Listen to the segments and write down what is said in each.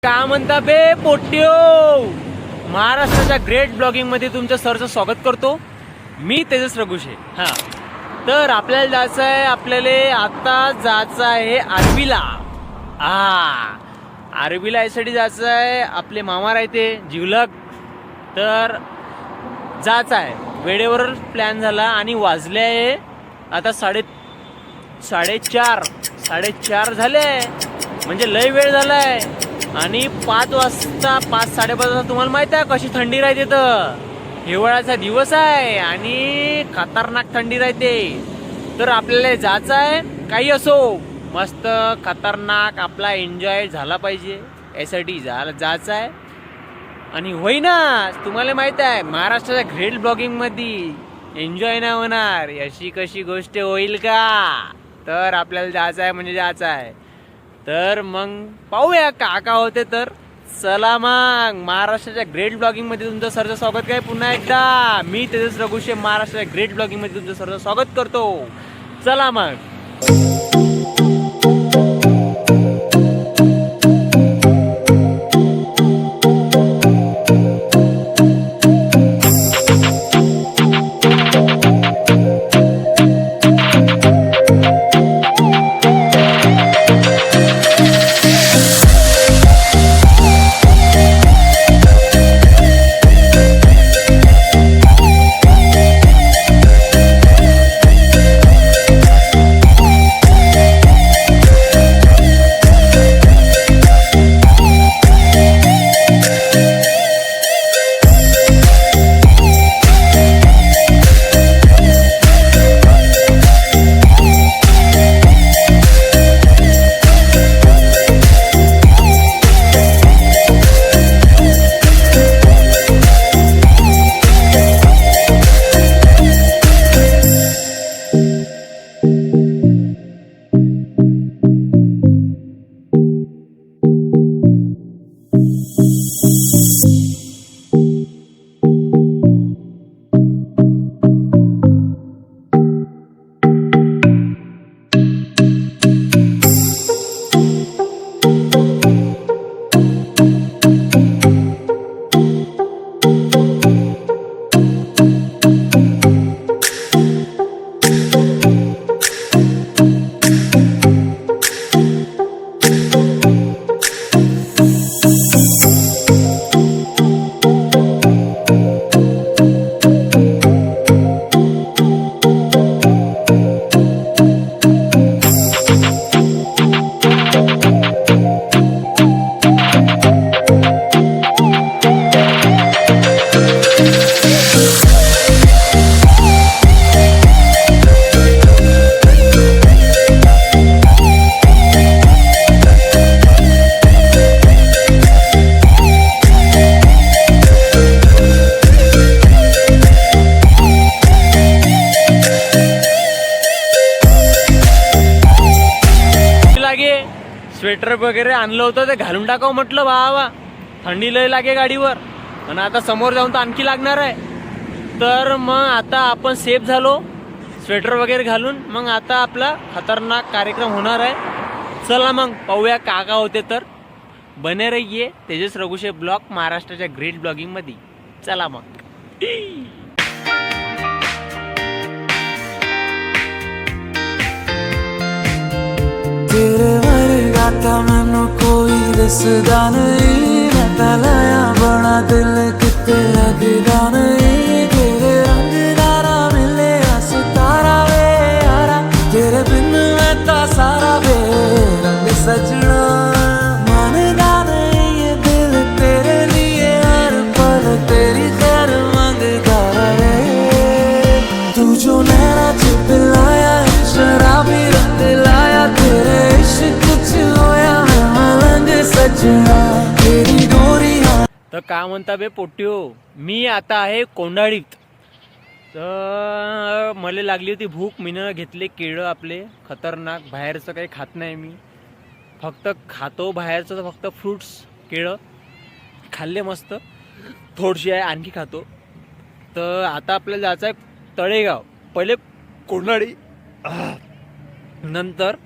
काय म्हणता बे पोट्यो. महाराष्ट्राच्या ग्रेट ब्लॉगिंग मध्ये तुमचं सरचं स्वागत करतो. मी तेजस रघुशे. तर आपल्याला जायचं आहे, आता जायचं आहे आर्वीला. आर्वीला यासाठी जायचं आहे. आपले मामा राहते जिवलग, तर जायचं आहे. वेळेवर प्लॅन झाला आणि वाजले आहे आता साडेचार झाले, म्हणजे लय वेळ झालाय. आणि 5 वाजता 5-5:30 वाजता तुम्हाला माहित आहे कशी थंडी राहते. तर हिवाळ्याचा दिवस आहे आणि खतरनाक थंडी राहते. तर आपल्याला जायचं आहे. काही असो, मस्त खतरनाक आपला एन्जॉय झाला पाहिजे, यासाठी जायचं आहे. आणि होई ना, तुम्हाला माहित आहे महाराष्ट्राच्या ग्रेट ब्लॉगिंग मध्ये एन्जॉय नाही होणार अशी कशी गोष्ट होईल का. तर आपल्याला जायचं आहे म्हणजे जायचं आहे. तर मग पाहूया का होते. तर चला मग, महाराष्ट्राच्या ग्रेट ब्लॉगिंग मध्ये तुमचं सरचं स्वागत काय पुन्हा एकदा. मी तेजस रघुशे महाराष्ट्राच्या ग्रेट ब्लॉगिंग मध्ये तुमचं सरचं स्वागत करतो. चला मग. स्वेटर वगैरे आणलं होतं, ते घालून टाकावं म्हटलं. वा थंडी लय लागे गाडीवर. आणि आता समोर जाऊन तर आणखी लागणार आहे. तर मग आता आपण सेफ झालो स्वेटर वगैरे घालून. मग आता आपला खतरनाक कार्यक्रम होणार आहे. चला मग पाहूया का होते. तर बने रहिए तेजस रघुशे ब्लॉग महाराष्ट्राच्या ग्रेट ब्लॉगिंग मध्ये. चला मग. तेरे वर्गा मैनू कोई दसदा नहीं, मैं तलाया बड़ा दिल किते लगदा नहीं. तेरे रंग दारा मिले सितारा वे यारा, तेरे बिन मैं ता सारा वे रंग सजना. मानदा नहीं ये दिल तेरे लिए, हर पल तेरी खैर मंगदा रहे. तू जो नैना च पिलाया शराबी रंग लाया, तेरे तर काय म्हणता बे पोट्यो. मी आता आहे कोंडाळीत. तर मला लागली होती भूक. मीनं घेतले केळं आपले खतरनाक. बाहेरचं काही खात नाही मी, फक्त खातो बाहेरचं फक्त फ्रुट्स. केळं खाल्ले मस्त, थोडशी आहे आणखी खातो. तर आता आपल्याला जायचं आहे तळेगाव. पहिले कोंडाळी, नंतर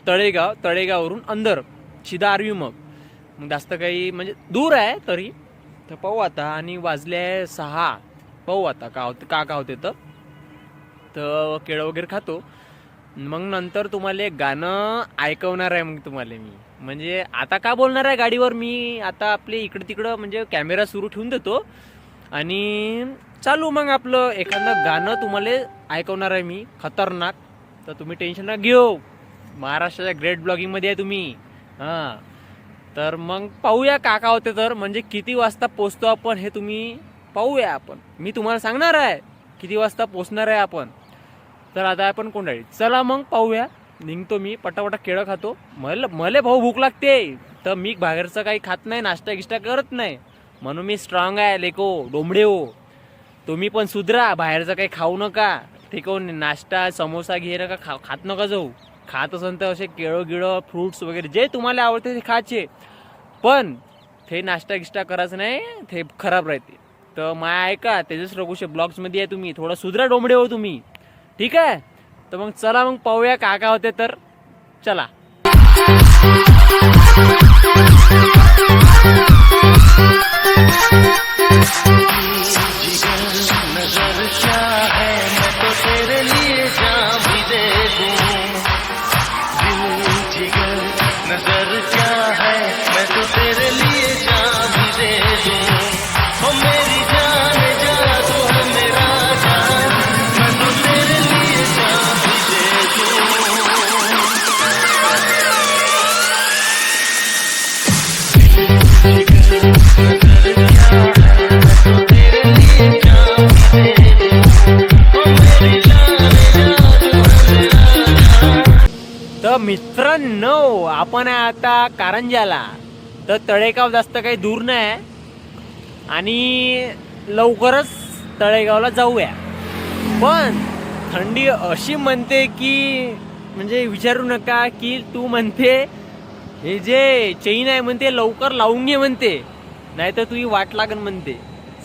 तळेगाव, तळेगाववरून अंदर सीधा आर्वी. मग मग जास्त काही म्हणजे दूर आहे तरी. तर पाहू आता. आणि वाजले 6. पाहू आता का होते तर केळं वगैरे खातो. मग नंतर तुम्हाला एक गाणं ऐकवणार आहे. मग तुम्हाला मी म्हणजे आता का बोलणार आहे गाडीवर मी. आता आपले इकडं तिकडं म्हणजे कॅमेरा सुरू ठेवून देतो आणि चालू मग आपलं एखादं गाणं तुम्हाला ऐकवणार आहे मी खतरनाक. तर तुम्ही टेन्शन ना घेऊ. महाराष्ट्राच्या ग्रेट ब्लॉगिंगमध्ये आहे तुम्ही. हां, तर मग पाहूया का होते तर म्हणजे किती वाजता पोचतो आपण हे तुम्ही पाहूया. आपण मी तुम्हाला सांगणार आहे किती वाजता पोचणार आहे आपण. तर आता आपण कोंडाळी चला मग पाहूया. निघतो मी पटापटा केळं खातो. मले भाऊ भूक लागते तर मी बाहेरचं काही खात नाही, नाश्ता गिष्टा करत नाही म्हणून मी स्ट्रॉंग आहे लेको डोंबडे हो. तुम्ही पण सुधरा, बाहेरचं काही खाऊ नका. ठीक आहे, नाश्ता समोसा घे नका, खात नका जाऊ. खात असेल तर असे केळं गिळं फ्रुट्स वगैरे जे तुम्हाला आवडते ते खायचे, पण ते नाश्ता गिष्टा करायचं नाही, ते खराब राहते. तर माय ऐका, तेजस रघुशे ब्लॉग्समध्ये आहे तुम्ही, थोडा सुधरा डोंबडे हो तुम्ही. ठीक आहे, तर मग चला मग पाहूया का होते तर चला. नजर क्या है मैं तो तेरे लिए जान भी दे दूं. दिल जिगर नजर क्या है मैं तो तेरे लिए जान भी दे दूं. ओ मेरी जान जा तू है मेरा जान, मैं तो तेरे लिए जान भी दे दूं. तर मित्रांनो, आपण आहे आता कारंजाला. तर तळेगाव जास्त काही दूर नाही आणि लवकरच तळेगावला जाऊया. पण थंडी अशी म्हणते की म्हणजे विचारू नका, की तू म्हणते हे जे चेन आहे म्हणते लवकर लावून घे म्हणते, नाही तर तुझी वाट लागन म्हणते.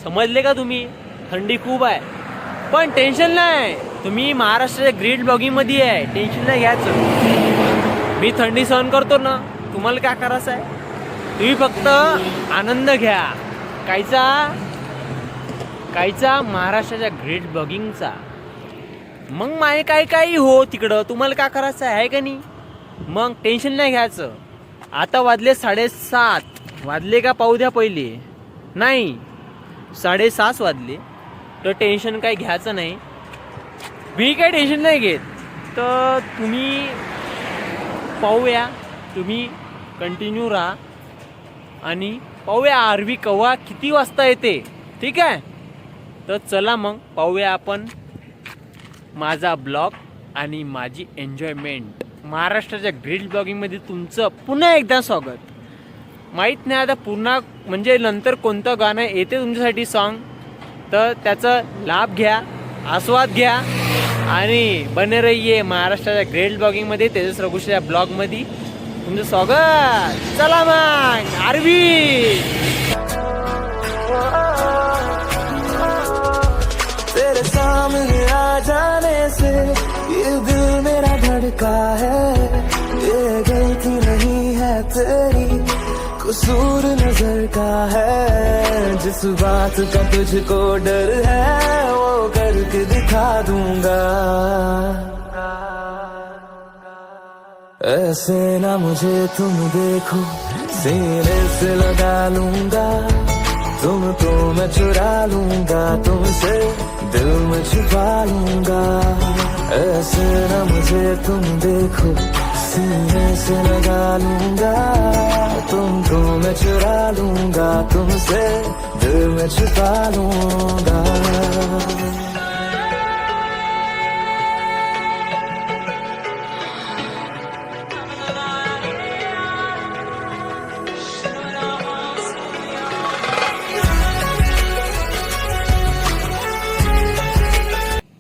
समजले का तुम्ही? थंडी खूप आहे, पण टेन्शन नाही. तुम्ही महाराष्ट्राच्या ग्रेट ब्लॉगिंगमध्ये आहे, टेन्शन नाही घ्यायचं. मी थंडी सहन करतो ना, तुम्हाला काय करायचं आहे? तुम्ही फक्त आनंद घ्या कायचा महाराष्ट्राच्या ग्रेट ब्लॉगिंगचा. मग माय काही हो तिकडं, तुम्हाला काय करायचं आहे का नाही? मग टेन्शन नाही घ्यायचं. आता वाजले 7:30 वाजले का पाहू द्या पहिले. नाही 6:30 वाजले, तर टेन्शन काही घ्यायचं नाही. मी काही टेन्शन नाही घेत. तर तुम्ही पाहूया, तुम्ही कंटिन्यू राहा आणि पाहूया आरवी कव्हा किती वाजता येते. ठीक आहे, तर चला मग पाहूया आपण माझा ब्लॉग आणि माझी एन्जॉयमेंट. महाराष्ट्राच्या ग्रेट ब्लॉगिंगमध्ये तुमचं पुन्हा एकदा स्वागत. माहीत नाही आता पुन्हा म्हणजे नंतर कोणतं गाणं येते तुमच्यासाठी सॉन्ग, तर त्याचा लाभ घ्या, आस्वाद घ्या आणि बने रहिये महाराष्ट्राच्या ग्रेट ब्लॉगिंगमध्ये. तेजस रघुशेच्या ब्लॉगमध्ये तुमचं स्वागत. चला मग आरवी. तेरे सामने आ जाने से ये दिल मेरा धड़का है, ये गलती नहीं है तेरी, कसूर नजर का है. जिस बात का तुझको डर है वो करके दिखा दूंगा. ऐसे ना मुझे तुम देखो, सीने से लगा लूंगा. तुमको मैं चुरा लूंगा, तुमसे दिल में छुपा लूंगा. ऐसे ना मुझे तुम देखो, सीने से लगा लूंगा. तुमको मैं चुरा लूंगा, तुमसे दिल में छुपा लूंगा.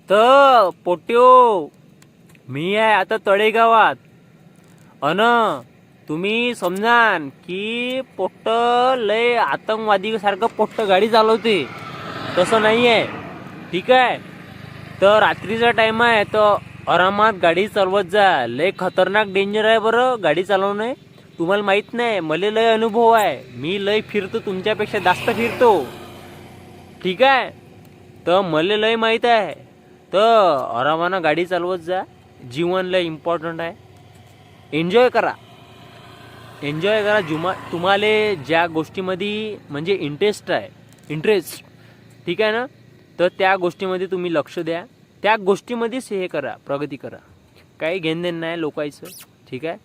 तर पोट्यो, मी आहे आता तळेगावात. अन तुम्ही समजान की पोट्ट लय आतंकवादी सारखं पोट्ट गाडी चालवते, तसं नाही आहे. ठीक आहे, तर रात्रीचा टाइम आहे तर आरामात गाडी चालवत जा. लय खतरनाक डेंजर आहे बरं गाडी चालवणं. तुम्हाला माहित नाही, मला लय अनुभव आहे, मी लय फिरतो, तुमच्यापेक्षा जास्त फिरतो, ठीक आहे. तर मला लय माहीत आहे. तर आरामानं गाडी चालवत जा, जीवन लय इम्पॉर्टंट आहे. एन्जॉय करा, एन्जॉय करा. तुम्हाला ज्या गोष्टीमध्ये म्हणजे इंटरेस्ट ठीक आहे ना, तर त्या गोष्टीमध्ये तुम्ही लक्ष द्या, त्या गोष्टीमध्येच हे करा, प्रगती करा. काही घेणं नाही लोकांचं, ठीक आहे.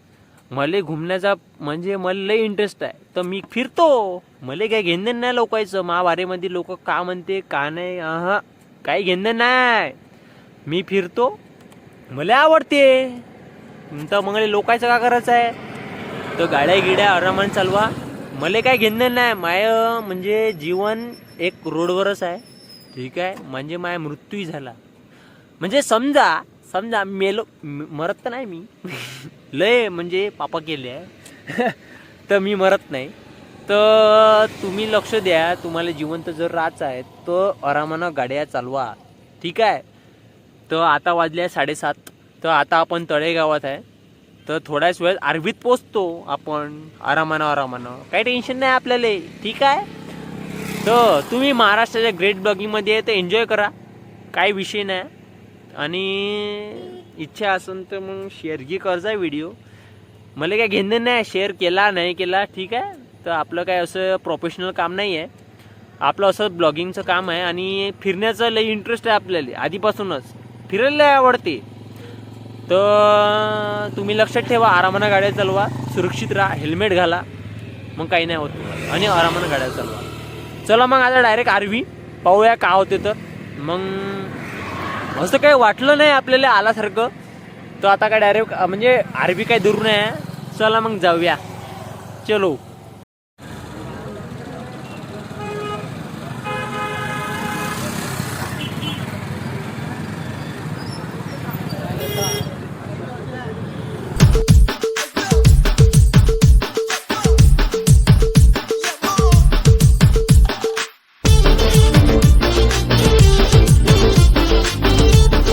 मला घुमण्याचा म्हणजे मला लय इंटरेस्ट आहे, तर मी फिरतो, मला काही घेणं नाही लोकांचं, महावारीमध्ये लोक का म्हणते का नाही, काही घेणं नाही, मी फिरतो, मला आवडते. तर मग लोकांचं का करायचं आहे. तर गाड्या गिड्या आरामानं चालवा, मला काय घेणं नाही. म्हणजे जीवन एक रोडवरच आहे, ठीक आहे. म्हणजे माया मृत्यूही झाला, म्हणजे समजा मेलो, मरत तर नाही मी लय म्हणजे पापा केले आहे तर मी मरत नाही. तर तुम्ही लक्ष द्या, तुम्हाला जिवंत जर राहायचं आहे तर आरामानं गाड्या चालवा, ठीक आहे. तर आता वाजले 7:30. तर आता आपण तळेगावात आहे, तर थोड्याच वेळात आर्वीत पोचतो आपण आरामानं, काही टेन्शन नाही आपल्याला, ठीक आहे. तर तुम्ही महाराष्ट्राच्या ग्रेट ब्लॉगिंगमध्ये तर एन्जॉय करा, काही विषय नाही. आणि इच्छा असेल तर मग शेअर घे करजा व्हिडिओ, मला काय घेणं नाही, शेअर केला नाही केला, ठीक आहे. तर आपलं काय असं प्रोफेशनल काम नाही आहे, आपलं असं ब्लॉगिंगचं काम आहे. आणि फिरण्याचं लई इंटरेस्ट आहे आपल्याला, आधीपासूनच फिरायला आवडते. तर तुम्ही लक्षात ठेवा, आरामानं गाड्या चालवा, सुरक्षित राहा, हेल्मेट घाला, मग काही नाही होत, आणि आरामानं गाड्या चालवा. चला मग आता डायरेक्ट आरवी पाहूया का होते. तर मग असं काही वाटलं नाही आपल्याला आल्यासारखं, तर आता काय डायरेक्ट म्हणजे आरवी काही दूर नाही आहे. चला मग जाऊया, चलो.